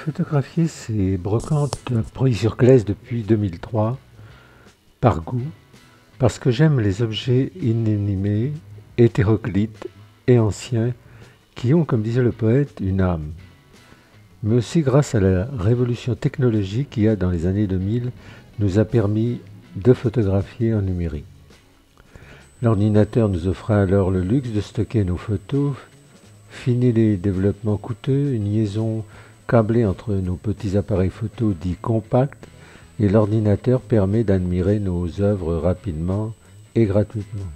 photographié ces brocantes Preuilly-sur-Claise depuis 2003, par goût, parce que j'aime les objets inanimés, hétéroclites et anciens, qui ont, comme disait le poète, une âme. Mais aussi grâce à la révolution technologique qui, dans les années 2000, nous a permis de photographier en numérique. L'ordinateur nous offrait alors le luxe de stocker nos photos, fini les développements coûteux, une liaison câblée entre nos petits appareils photo dits compacts, et l'ordinateur permet d'admirer nos œuvres rapidement et gratuitement.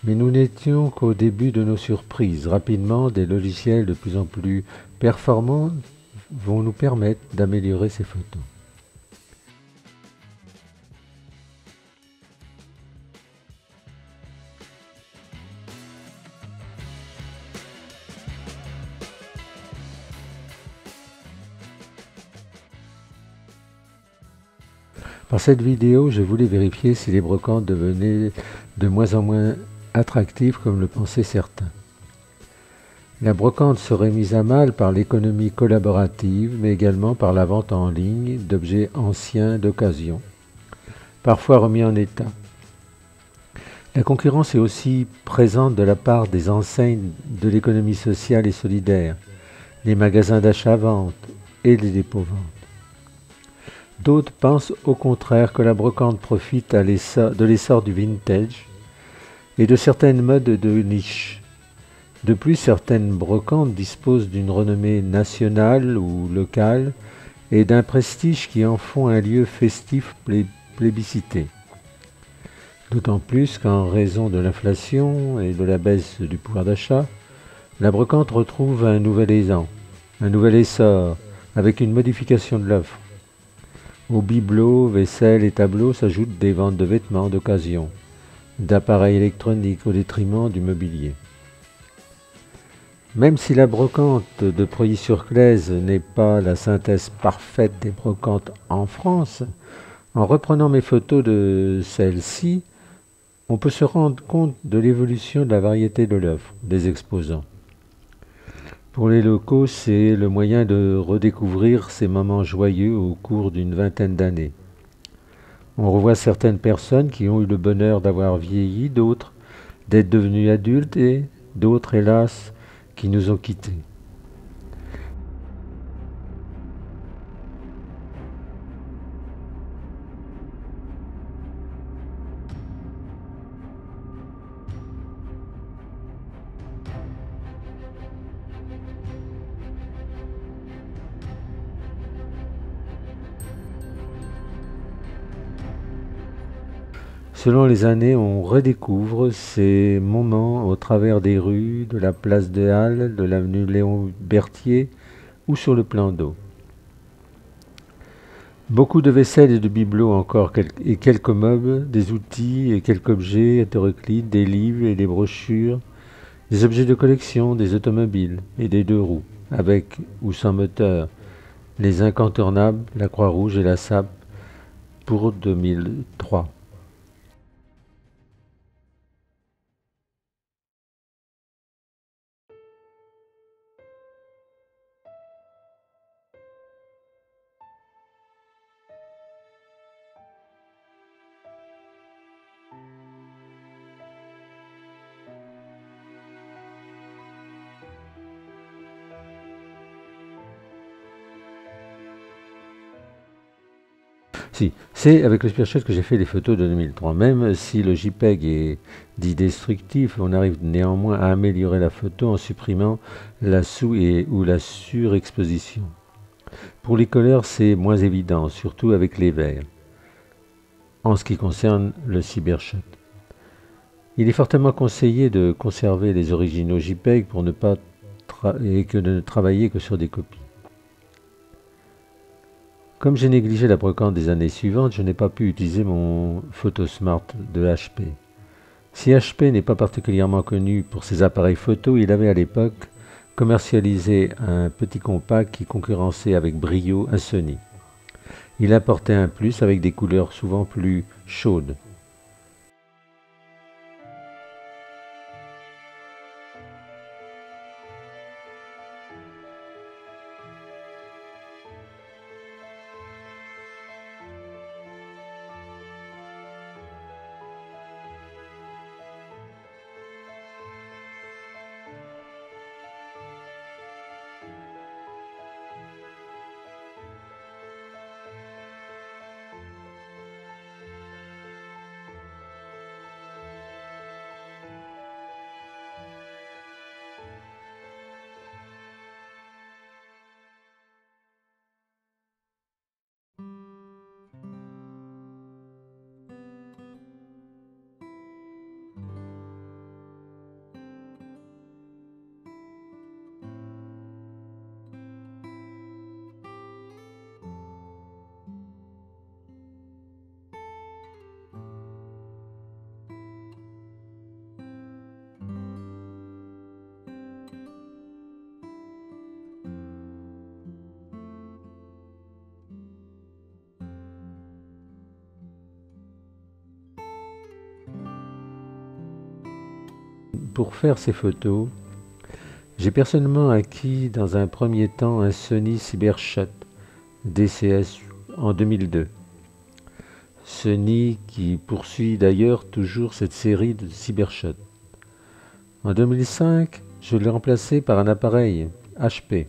Mais nous n'étions qu'au début de nos surprises. Rapidement, des logiciels de plus en plus performants vont nous permettre d'améliorer ces photos. Par cette vidéo, je voulais vérifier si les brocantes devenaient de moins en moins attractives comme le pensaient certains. La brocante serait mise à mal par l'économie collaborative, mais également par la vente en ligne d'objets anciens d'occasion, parfois remis en état. La concurrence est aussi présente de la part des enseignes de l'économie sociale et solidaire, les magasins d'achat-vente et les dépôts-ventes. D'autres pensent au contraire que la brocante profite de l'essor du vintage et de certaines modes de niche. De plus, certaines brocantes disposent d'une renommée nationale ou locale et d'un prestige qui en font un lieu festif plébiscité. D'autant plus qu'en raison de l'inflation et de la baisse du pouvoir d'achat, la brocante retrouve un nouvel élan, un nouvel essor, avec une modification de l'offre. Aux bibelots, vaisselle et tableaux s'ajoutent des ventes de vêtements d'occasion, d'appareils électroniques au détriment du mobilier. Même si la brocante de Preuilly-sur-Claise n'est pas la synthèse parfaite des brocantes en France, en reprenant mes photos de celle-ci, on peut se rendre compte de l'évolution de la variété de l'œuvre des exposants. Pour les locaux, c'est le moyen de redécouvrir ces moments joyeux au cours d'une vingtaine d'années. On revoit certaines personnes qui ont eu le bonheur d'avoir vieilli, d'autres d'être devenues adultes et d'autres, hélas, qui nous ont quittés. Selon les années, on redécouvre ces moments au travers des rues, de la place des Halles, de l'avenue Léon Berthier ou sur le plan d'eau. Beaucoup de vaisselle et de bibelots encore, et quelques meubles, des outils et quelques objets hétéroclites, des livres et des brochures, des objets de collection, des automobiles et des deux roues, avec ou sans moteur, les incontournables, la Croix-Rouge et la SAP pour 2003. Si, c'est avec le Spearshot que j'ai fait les photos de 2003. Même si le JPEG est dit destructif, on arrive néanmoins à améliorer la photo en supprimant la ou la surexposition. Pour les couleurs, c'est moins évident, surtout avec les verts, en ce qui concerne le Cybershot. Il est fortement conseillé de conserver les originaux JPEG pour ne pas et que de ne travailler que sur des copies. Comme j'ai négligé la brocante des années suivantes, je n'ai pas pu utiliser mon Photosmart de HP. Si HP n'est pas particulièrement connu pour ses appareils photo, il avait à l'époque commercialisé un petit compact qui concurrençait avec brio un Sony. Il apportait un plus avec des couleurs souvent plus chaudes. Pour faire ces photos, j'ai personnellement acquis dans un premier temps un Sony Cybershot DCS en 2002. Sony qui poursuit d'ailleurs toujours cette série de Cybershot. En 2005, je l'ai remplacé par un appareil HP,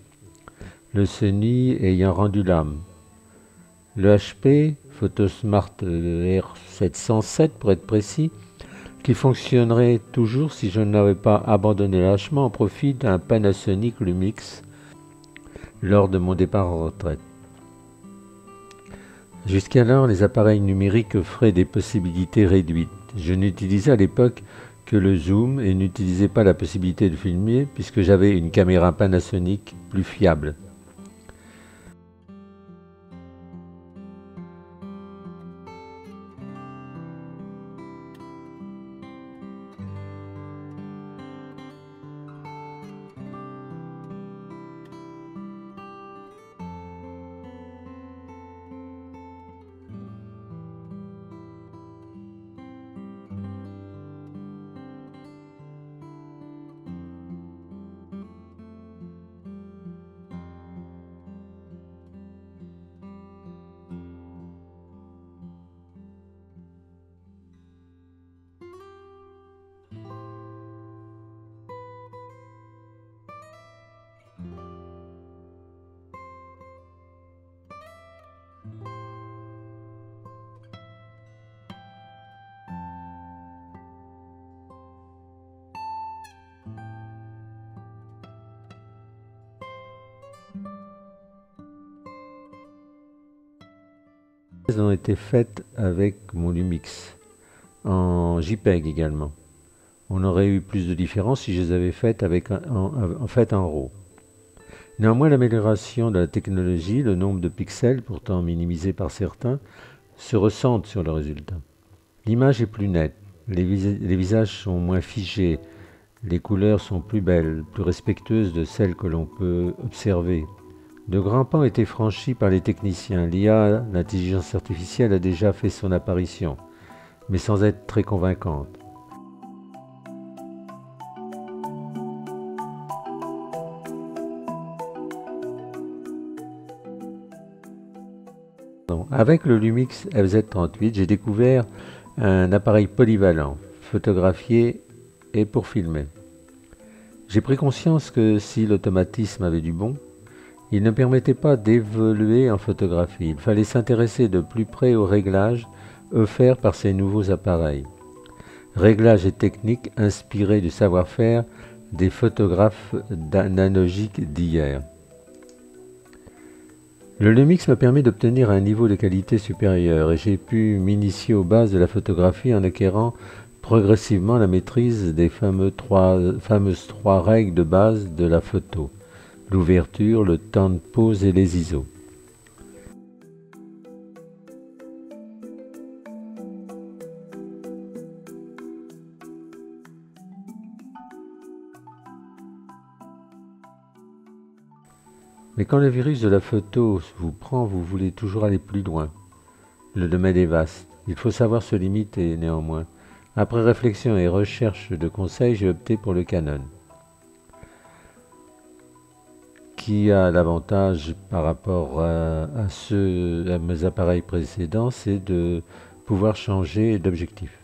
le Sony ayant rendu l'âme. Le HP, Photosmart R707 pour être précis, qui fonctionnerait toujours si je n'avais pas abandonné lâchement au profit d'un Panasonic Lumix lors de mon départ en retraite. Jusqu'alors, les appareils numériques offraient des possibilités réduites. Je n'utilisais à l'époque que le zoom et n'utilisais pas la possibilité de filmer puisque j'avais une caméra Panasonic plus fiable. Elles ont été faites avec mon Lumix, en JPEG également. On aurait eu plus de différence si je les avais faites en RAW. Néanmoins, l'amélioration de la technologie, le nombre de pixels, pourtant minimisé par certains, se ressentent sur le résultat. L'image est plus nette, les visages sont moins figés, les couleurs sont plus belles, plus respectueuses de celles que l'on peut observer. De grands pas ont été franchis par les techniciens. L'IA, l'intelligence artificielle, a déjà fait son apparition, mais sans être très convaincante. Avec le Lumix FZ38, j'ai découvert un appareil polyvalent, photographier et pour filmer. J'ai pris conscience que si l'automatisme avait du bon, il ne permettait pas d'évoluer en photographie. Il fallait s'intéresser de plus près aux réglages offerts par ces nouveaux appareils. Réglages et techniques inspirés du savoir-faire des photographes analogiques d'hier. Le Lumix m'a permis d'obtenir un niveau de qualité supérieur et j'ai pu m'initier aux bases de la photographie en acquérant progressivement la maîtrise des fameuses trois règles de base de la photo. L'ouverture, le temps de pose et les ISO. Mais quand le virus de la photo vous prend, vous voulez toujours aller plus loin. Le domaine est vaste. Il faut savoir se limiter néanmoins. Après réflexion et recherche de conseils, j'ai opté pour le Canon, qui a l'avantage par rapport à mes appareils précédents, c'est de pouvoir changer d'objectif.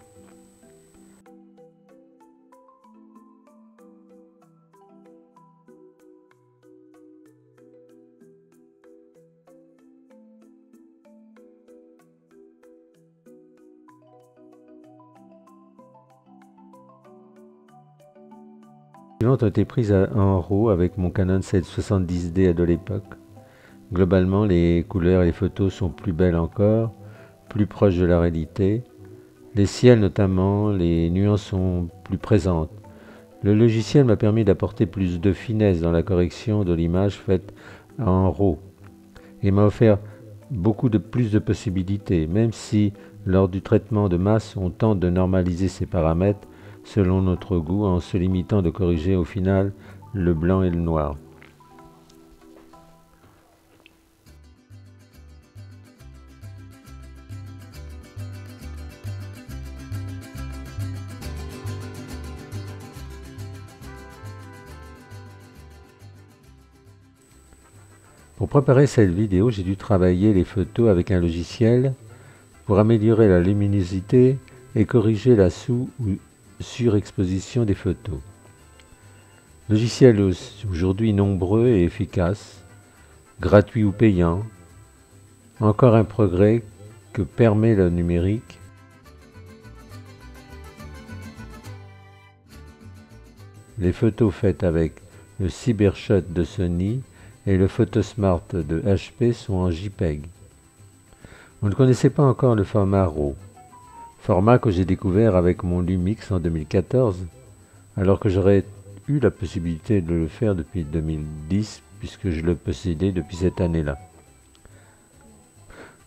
Les suivantes ont été prises en RAW avec mon Canon 770D de l'époque. Globalement, les couleurs et les photos sont plus belles encore, plus proches de la réalité. Les ciels notamment, les nuances sont plus présentes. Le logiciel m'a permis d'apporter plus de finesse dans la correction de l'image faite en RAW et m'a offert plus de possibilités, même si lors du traitement de masse on tente de normaliser ces paramètres selon notre goût en se limitant de corriger au final le blanc et le noir. Pour préparer cette vidéo, j'ai dû travailler les photos avec un logiciel pour améliorer la luminosité et corriger la sous- ou surexposition des photos. Logiciel aujourd'hui nombreux et efficace, gratuit ou payant, encore un progrès que permet le numérique. Les photos faites avec le Cybershot de Sony et le Photosmart de HP sont en JPEG. On ne connaissait pas encore le format RAW, format que j'ai découvert avec mon Lumix en 2014, alors que j'aurais eu la possibilité de le faire depuis 2010 puisque je le possédais depuis cette année-là.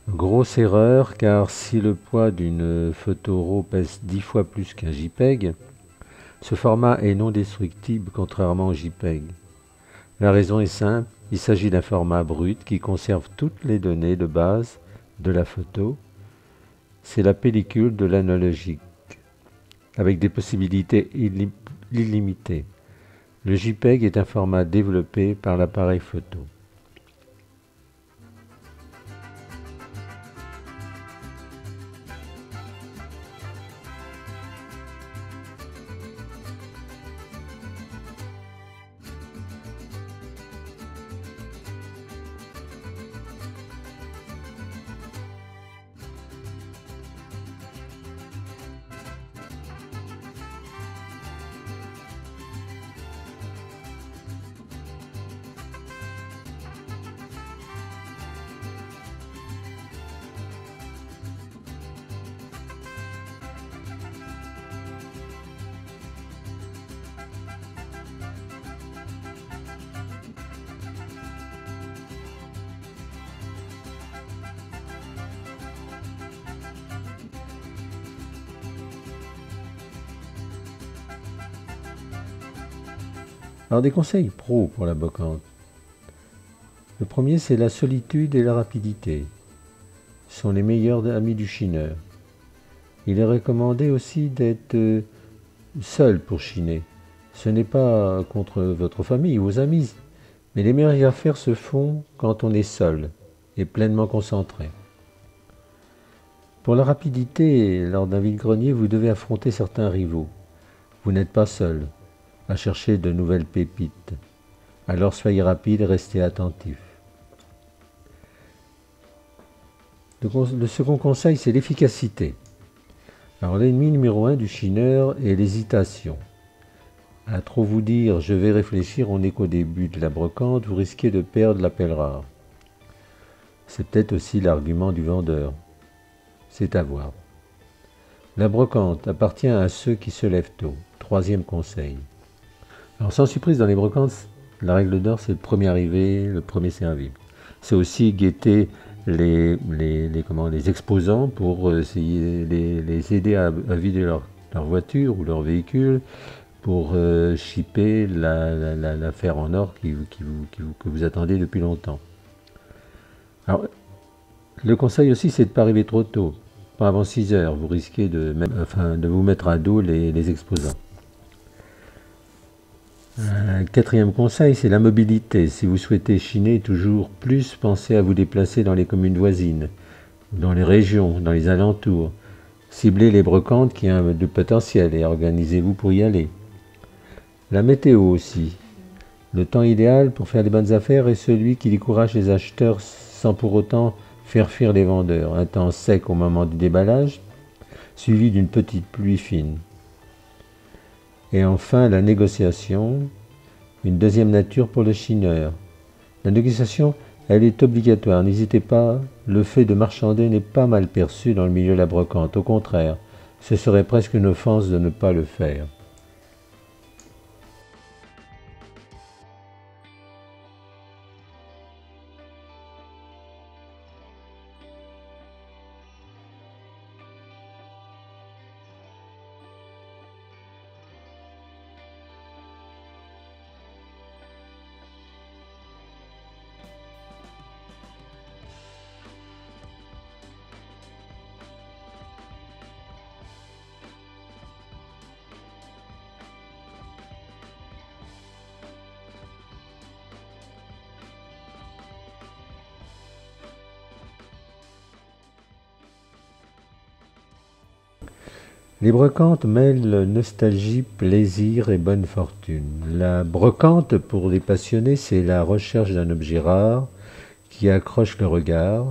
Grosse erreur, car si le poids d'une photo RAW pèse 10 fois plus qu'un JPEG, ce format est non destructible contrairement au JPEG. La raison est simple, il s'agit d'un format brut qui conserve toutes les données de base de la photo. C'est la pellicule de l'analogique, avec des possibilités illimitées. Le JPEG est un format développé par l'appareil photo. Alors des conseils pro pour la brocante. Le premier, c'est la solitude et la rapidité. Ce sont les meilleurs amis du chineur. Il est recommandé aussi d'être seul pour chiner. Ce n'est pas contre votre famille ou vos amis, mais les meilleures affaires se font quand on est seul et pleinement concentré. Pour la rapidité, lors d'un vide-grenier, vous devez affronter certains rivaux. Vous n'êtes pas seul à chercher de nouvelles pépites. Alors soyez rapide et restez attentif. Le second conseil, c'est l'efficacité. Alors l'ennemi numéro 1 du chineur est l'hésitation. À trop vous dire « je vais réfléchir », on n'est qu'au début de la brocante, vous risquez de perdre l'appel rare. C'est peut-être aussi l'argument du vendeur. C'est à voir. La brocante appartient à ceux qui se lèvent tôt. Troisième conseil. Alors sans surprise, dans les brocantes, la règle d'or, c'est le premier arrivé, le premier servi. C'est aussi guetter les exposants pour essayer les aider à vider leur voiture ou leur véhicule, pour shipper l'affaire en or que vous attendez depuis longtemps. Alors, le conseil aussi, c'est de ne pas arriver trop tôt, pas avant 6 heures, vous risquez de vous mettre à dos les exposants. Quatrième conseil, c'est la mobilité. Si vous souhaitez chiner toujours plus, pensez à vous déplacer dans les communes voisines, dans les régions, dans les alentours. Ciblez les brocantes qui ont du potentiel et organisez-vous pour y aller. La météo aussi. Le temps idéal pour faire des bonnes affaires est celui qui décourage les acheteurs sans pour autant faire fuir les vendeurs. Un temps sec au moment du déballage, suivi d'une petite pluie fine. Et enfin, la négociation, une deuxième nature pour le chineur. La négociation, elle est obligatoire. N'hésitez pas, le fait de marchander n'est pas mal perçu dans le milieu de la brocante. Au contraire, ce serait presque une offense de ne pas le faire. Les brocantes mêlent nostalgie, plaisir et bonne fortune. La brocante, pour les passionnés, c'est la recherche d'un objet rare qui accroche le regard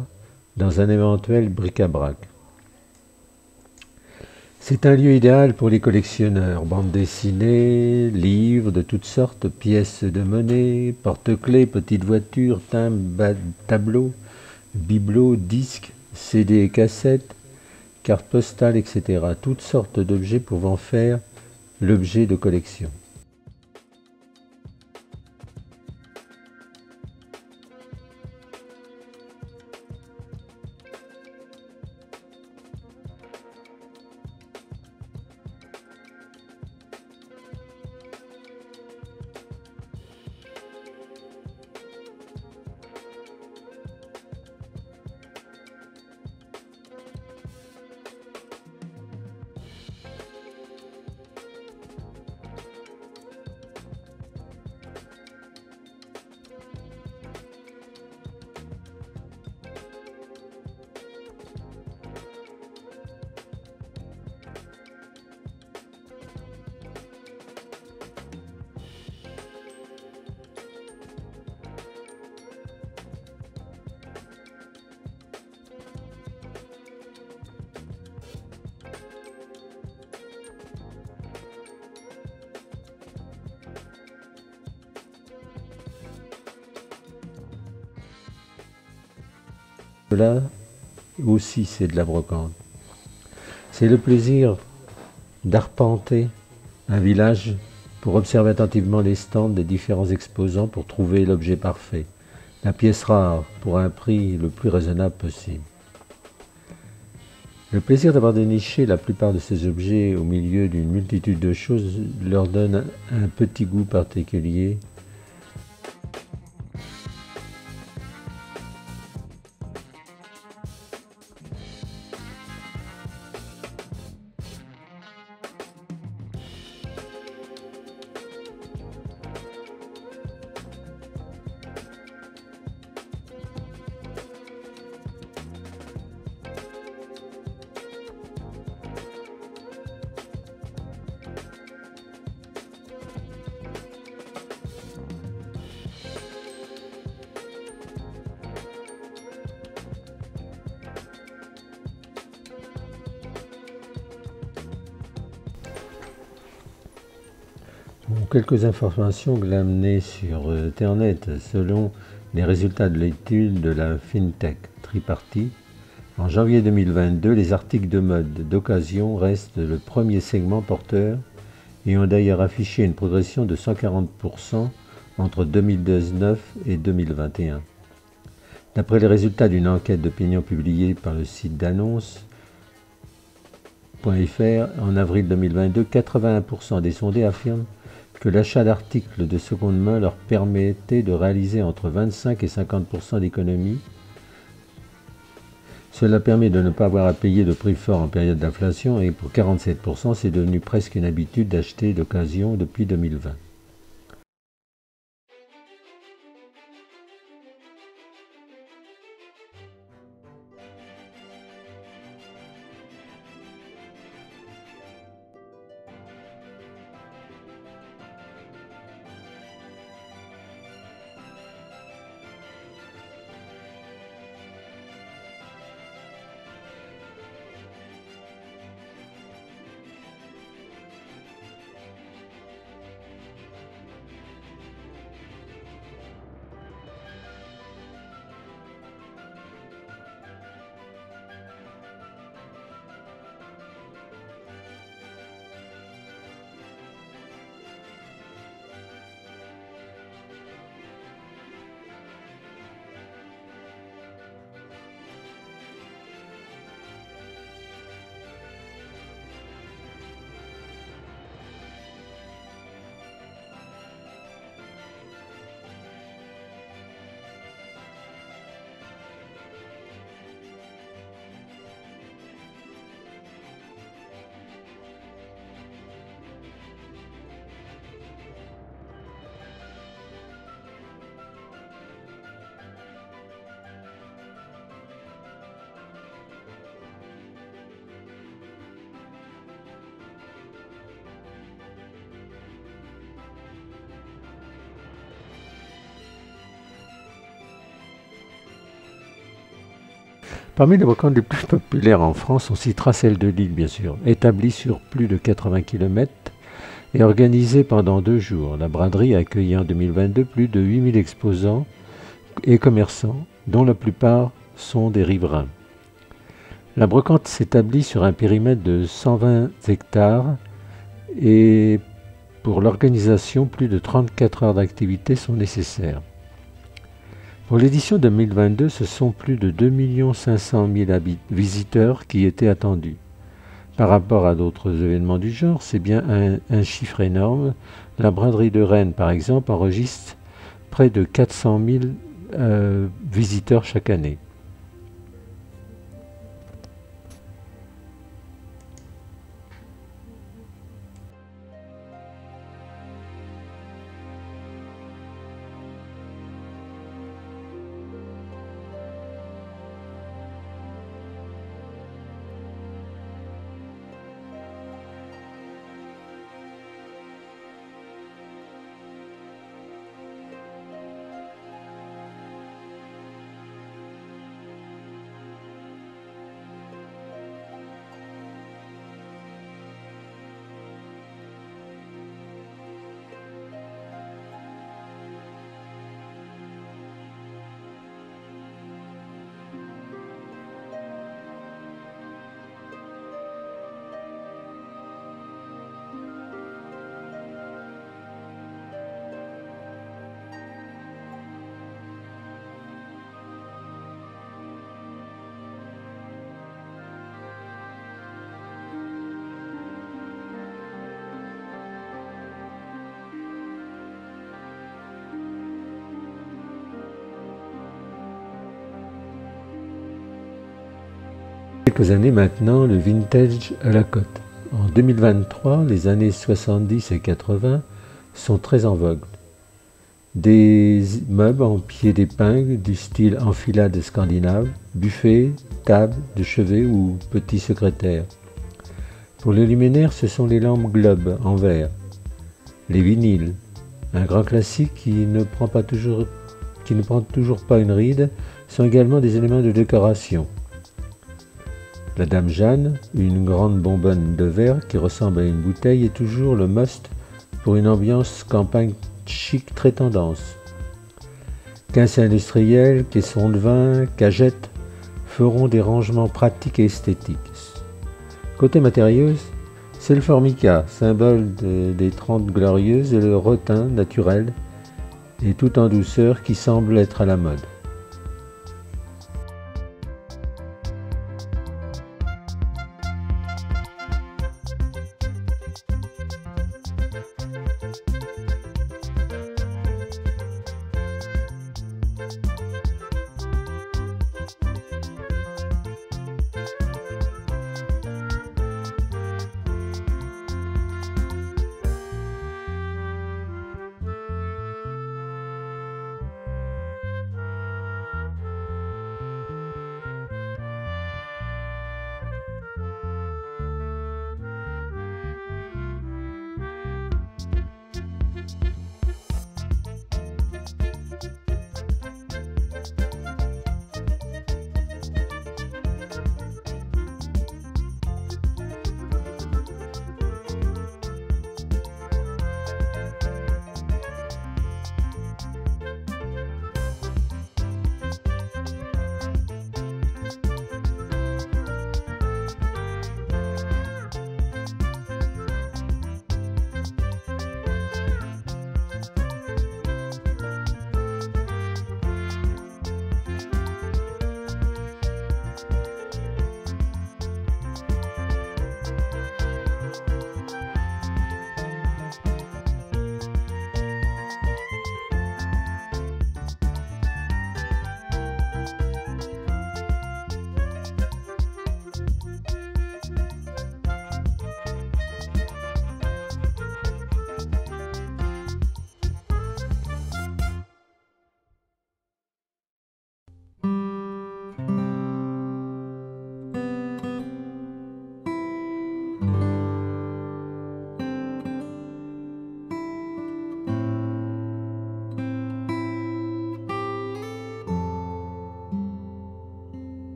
dans un éventuel bric-à-brac. C'est un lieu idéal pour les collectionneurs. Bandes dessinées, livres de toutes sortes, pièces de monnaie, porte-clés, petites voitures, timbres, tableaux, bibelots, disques, CD et cassettes, cartes postales, etc. Toutes sortes d'objets pouvant faire l'objet de collection. Cela aussi, c'est de la brocante. C'est le plaisir d'arpenter un village pour observer attentivement les stands des différents exposants pour trouver l'objet parfait, la pièce rare pour un prix le plus raisonnable possible. Le plaisir d'avoir déniché la plupart de ces objets au milieu d'une multitude de choses leur donne un petit goût particulier. Bon, quelques informations glanées sur Internet. Selon les résultats de l'étude de la FinTech Tripartite, en janvier 2022, les articles de mode d'occasion restent le premier segment porteur et ont d'ailleurs affiché une progression de 140% entre 2019 et 2021. D'après les résultats d'une enquête d'opinion publiée par le site d'annonces.fr, en avril 2022, 81% des sondés affirment que l'achat d'articles de seconde main leur permettait de réaliser entre 25 et 50% d'économies. Cela permet de ne pas avoir à payer de prix fort en période d'inflation et pour 47%, c'est devenu presque une habitude d'acheter d'occasion depuis 2020. Parmi les brocantes les plus populaires en France, on citera celle de Lille, bien sûr, établie sur plus de 80 km et organisée pendant 2 jours. La braderie a accueilli en 2022 plus de 8000 exposants et commerçants, dont la plupart sont des riverains. La brocante s'établit sur un périmètre de 120 hectares et pour l'organisation, plus de 34 heures d'activité sont nécessaires. Pour l'édition 2022, ce sont plus de 2 500 000 visiteurs qui étaient attendus. Par rapport à d'autres événements du genre, c'est bien un chiffre énorme. La braderie de Rennes, par exemple, enregistre près de 400 000 visiteurs chaque année. Quelques années maintenant, le vintage à la cote. En 2023, les années 70 et 80 sont très en vogue. Des meubles en pied d'épingle du style enfilade scandinave, buffet, table de chevet ou petit secrétaire. Pour le luminaire, ce sont les lampes globes en verre, les vinyles, un grand classique qui ne prend toujours pas une ride, sont également des éléments de décoration. La Dame Jeanne, une grande bonbonne de verre qui ressemble à une bouteille, est toujours le must pour une ambiance campagne chic très tendance. Caisses industrielles, caissons de vin, cagettes feront des rangements pratiques et esthétiques. Côté matériaux, c'est le formica, symbole des 30 glorieuses, et le rotin naturel et tout en douceur qui semble être à la mode.